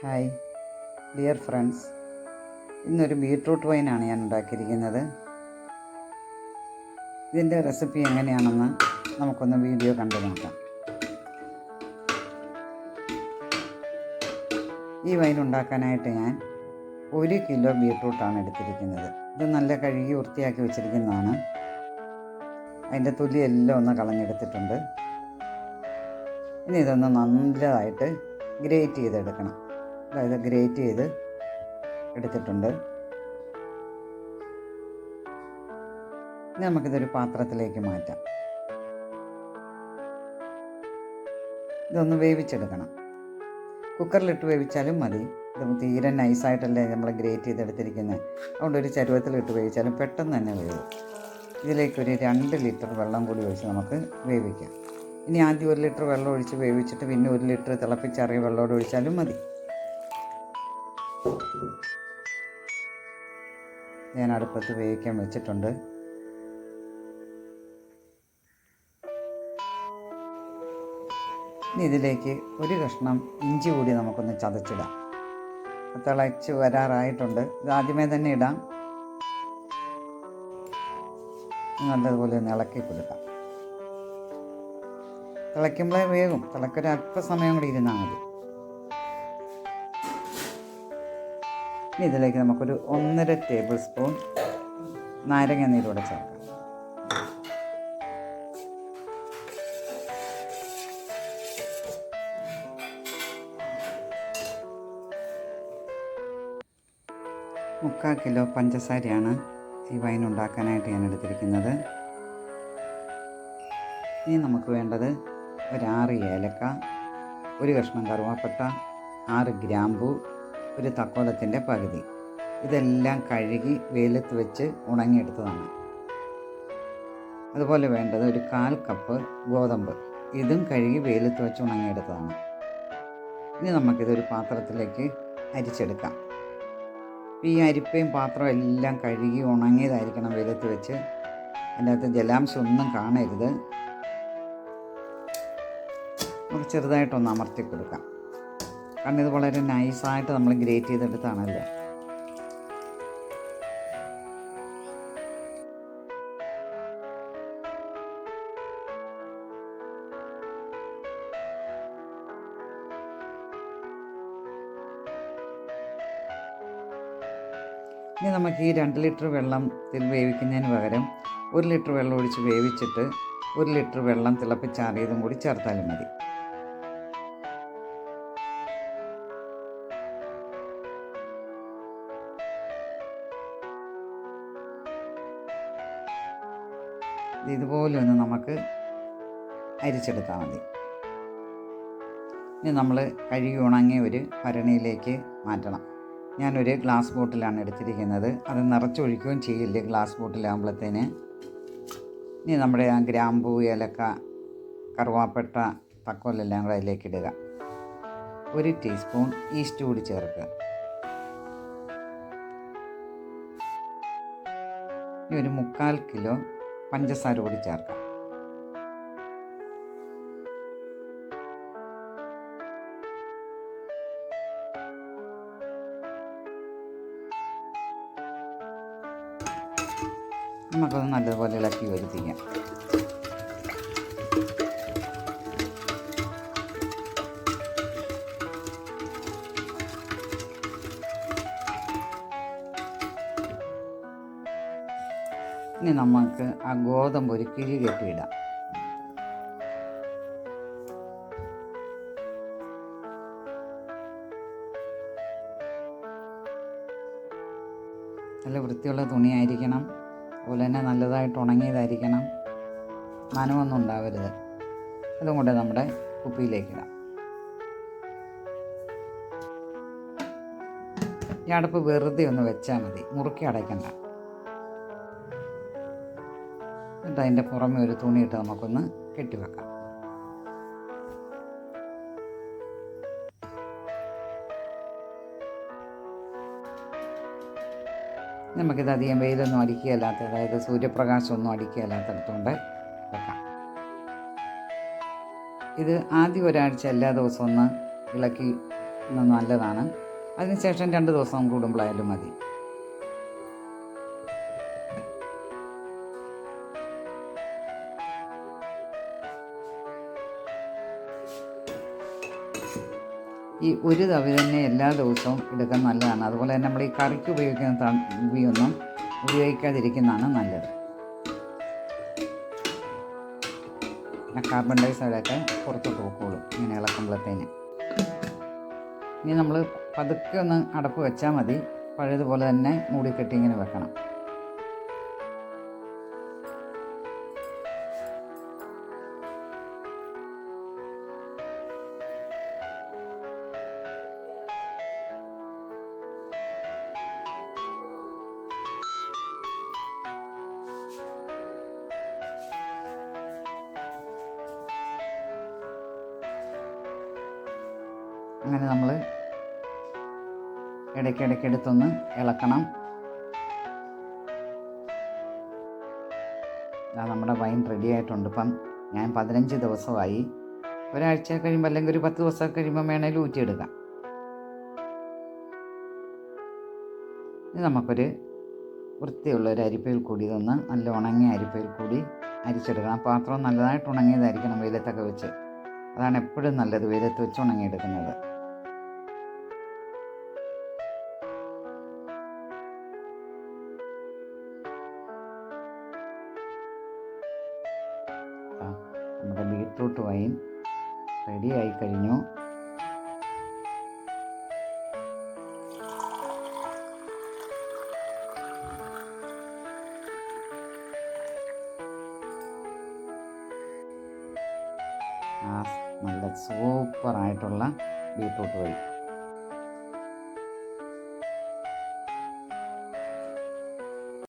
Hi dear friends, ഇന്നൊരു beetroot വൈനാണ് ഞാൻ ഉണ്ടാക്കിയിരിക്കുന്നത്. ഇതിൻ്റെ റെസിപ്പി എങ്ങനെയാണെന്ന് നമുക്കൊന്ന് വീഡിയോ കണ്ടു നോക്കാം. ഈ വൈൻ ഉണ്ടാക്കാനായിട്ട് ഞാൻ 1 കിലോ ബീട്രൂട്ടാണ് എടുത്തിരിക്കുന്നത്. ഇത് നല്ല കഴുകി വൃത്തിയാക്കി വെച്ചിരിക്കുന്നതാണ്. അതിൻ്റെ തൊലിയെല്ലാം ഒന്ന് കളഞ്ഞെടുത്തിട്ടുണ്ട്. ഇനി ഇതൊന്ന് നല്ലതായിട്ട് ഗ്രേറ്റ് ചെയ്തെടുക്കണം. അതായത് ഗ്രേറ്റ് ചെയ്ത് എടുത്തിട്ടുണ്ട്. ഇനി നമുക്കിതൊരു പാത്രത്തിലേക്ക് മാറ്റാം. ഇതൊന്ന് വേവിച്ചെടുക്കണം. കുക്കറിലിട്ട് വേവിച്ചാലും മതി. ഇത് തീരെ നൈസായിട്ടല്ലേ നമ്മൾ ഗ്രേറ്റ് ചെയ്തെടുത്തിരിക്കുന്നത്. അതുകൊണ്ട് ഒരു ചരുവത്തിലിട്ട് വേവിച്ചാലും പെട്ടെന്ന് തന്നെ വേവും. ഇതിലേക്കൊരു 2 ലിറ്റർ വെള്ളം കൂടി ഒഴിച്ച് നമുക്ക് വേവിക്കാം. ഇനി ആദ്യം 1 ലിറ്റർ വെള്ളം ഒഴിച്ച് വേവിച്ചിട്ട് പിന്നെ 1 ലിറ്റർ തിളപ്പിച്ചറിയ വെള്ളമോട് ഒഴിച്ചാലും മതി. ഞാൻ അടുപ്പത്ത് വേവിക്കാൻ വെച്ചിട്ടുണ്ട്. ഇനി ഇതിലേക്ക് ഒരു കഷ്ണം ഇഞ്ചി കൂടി നമുക്കൊന്ന് ചതച്ചിടാം. തിളച്ച് വരാറായിട്ടുണ്ട്. ഇത് ആദ്യമേ തന്നെ ഇടാം. നല്ലതുപോലെ ഒന്ന് ഇളക്കി കൊടുക്കാം. തിളയ്ക്കുമ്പോഴേ വേഗം തിളക്കൊരു അല്പസമയം കൂടി ഇരുന്നാൽ മതി. ഇനി ഇതിലേക്ക് നമുക്കൊരു 1.5 ടേബിൾ സ്പൂൺ നാരങ്ങ നീരൂടെ ചേർക്കാം. മുക്കാൽ കിലോ പഞ്ചസാരയാണ് ഈ വൈൻ ഉണ്ടാക്കാനായിട്ട് ഞാൻ എടുത്തിരിക്കുന്നത്. ഇനി നമുക്ക് വേണ്ടത് ഒരു 6 ഏലക്ക, ഒരു കഷ്ണം കറുവാപ്പട്ട, 6 ഗ്രാമ്പു, ഒരു തക്കോലത്തിൻ്റെ പകുതി. ഇതെല്ലാം കഴുകി വെയിലത്ത് വെച്ച് ഉണങ്ങിയെടുത്തതാണ്. അതുപോലെ വേണ്ടത് ഒരു 1/4 കപ്പ് ഗോതമ്പ്. ഇതും കഴുകി വെയിലത്ത് വെച്ച് ഉണങ്ങിയെടുത്തതാണ്. ഇനി നമുക്കിതൊരു പാത്രത്തിലേക്ക് അരിച്ചെടുക്കാം. ഈ അരിപ്പയും പാത്രം എല്ലാം കഴുകി ഉണങ്ങിയതായിരിക്കണം വെയിലത്ത് വെച്ച്. അതിൻ്റെ അകത്ത് ജലാംശം ഒന്നും കാണരുത്. നമുക്ക് ചെറുതായിട്ടൊന്ന് അമർത്തി കൊടുക്കാം. കാരണം ഇത് വളരെ നൈസായിട്ട് നമ്മൾ ഗ്രേറ്റ് ചെയ്തെടുത്താണല്ലോ. ഇനി നമുക്ക് ഈ 2 ലിറ്റർ വെള്ളത്തിൽ വേവിക്കുന്നതിന് പകരം 1 ലിറ്റർ വെള്ളം ഒഴിച്ച് വേവിച്ചിട്ട് 1 ലിറ്റർ വെള്ളം തിളപ്പിച്ചാറിയതും കൂടി ചേർത്താലും മതി. ഇതുപോലെ ഒന്ന് നമുക്ക് അരിച്ചെടുത്താൽ മതി. ഇനി നമ്മൾ കഴുകി ഉണങ്ങിയ ഒരു ഭരണിയിലേക്ക് മാറ്റണം. ഞാനൊരു ഗ്ലാസ് ബോട്ടിലാണ് എടുത്തിരിക്കുന്നത്. അത് നിറച്ചൊഴിക്കുകയും ചെയ്യില്ല ഗ്ലാസ് ബോട്ടിലാകുമ്പോഴത്തേന്. ഇനി നമ്മുടെ ആ ഗ്രാമ്പൂ, ഏലക്ക, കറുവാപ്പട്ട, തക്കോലെല്ലാം കൂടെ അതിലേക്ക് ഇടുക. 1 ടീസ്പൂൺ ഈസ്റ്റ് കൂടി ചേർക്കുക. ഇനി ഒരു 3/4 കിലോ പഞ്ചസാര കൂടി ചേർക്കാം. നമുക്കത് നല്ലതുപോലെ ഇളക്കി വരുത്തിക്കാം. ഇനി നമുക്ക് ആ ഗോതമ്പ് ഒരു കിഴി കെട്ടിയിടാം. നല്ല വൃത്തിയുള്ള തുണിയായിരിക്കണം. അതുപോലെ തന്നെ നല്ലതായിട്ട് ഉണങ്ങിയതായിരിക്കണം. നനവൊന്നും ഉണ്ടാവരുത്. അതും കൊണ്ട് നമ്മുടെ കുപ്പിയിലേക്കിടാം. ഈ അടുപ്പ് വെറുതെ ഒന്ന് വെച്ചാൽ മതി, മുറുക്കി അടയ്ക്കണ്ട. എന്നിട്ട് അതിൻ്റെ പുറമെ ഒരു തുണിയിട്ട് നമുക്കൊന്ന് കെട്ടിവെക്കാം. നമുക്കിത് അധികം വെയിലൊന്നും അടിക്കുകയല്ലാത്ത, അതായത് സൂര്യപ്രകാശമൊന്നും അടിക്കുകയല്ലാത്തടത്തുകൊണ്ട് വെക്കാം. ഇത് ആദ്യം ഒരാഴ്ച എല്ലാ ദിവസവും ഒന്ന് ഇളക്കി നല്ലതാണ്. അതിനുശേഷം 2 ദിവസം കൂടുമ്പോഴായാലും മതി. ഈ ഒരു തവി തന്നെ എല്ലാ ദിവസവും എടുക്കാൻ നല്ലതാണ്. അതുപോലെ തന്നെ നമ്മൾ ഈ കറിക്ക് ഉപയോഗിക്കുന്ന തവിയൊന്നും ഉപയോഗിക്കാതിരിക്കുന്നതാണ് നല്ലത്. കാർബൺ ഡയോക്സൈഡൊക്കെ പുറത്തോട്ട് പോയിക്കോളും ഇങ്ങനെ ഇളക്കുമ്പോഴത്തേന്. ഇനി നമ്മൾ പതുക്കെ ഒന്ന് അടപ്പ് വെച്ചാൽ മതി. പഴയതുപോലെ തന്നെ മൂടിക്കെട്ടി ഇങ്ങനെ വെക്കണം. അങ്ങനെ നമ്മൾ ഇടയ്ക്കിടയ്ക്ക് എടുത്തൊന്ന് ഇളക്കണം. നമ്മുടെ വൈൻ റെഡി ആയിട്ടുണ്ട്. ഇപ്പം ഞാൻ 15 ദിവസമായി. ഒരാഴ്ച കഴിയുമ്പോൾ അല്ലെങ്കിൽ ഒരു 10 ദിവസം കഴിയുമ്പോൾ വേണമെങ്കിൽ ഊറ്റിയെടുക്കാം. ഇനി നമുക്കൊരു വൃത്തിയുള്ള ഒരു അരിപ്പയിൽ കൂടി ഇതൊന്ന് നല്ല ഉണങ്ങിയ അരിപ്പയിൽ കൂടി അരിച്ചെടുക്കണം. പാത്രം നല്ലതായിട്ട് ഉണങ്ങിയതായിരിക്കണം വെയിലത്തൊക്കെ വെച്ച്. അതാണ് എപ്പോഴും നല്ലത്, വെയിലത്ത് വെച്ച് ഉണങ്ങിയെടുക്കുന്നത്. നമ്മുടെ ബീട്രൂട്ട് വൈൻ റെഡിയായി കഴിഞ്ഞു. നല്ല സൂപ്പറായിട്ടുള്ള ബീട്രൂട്ട് വൈൻ.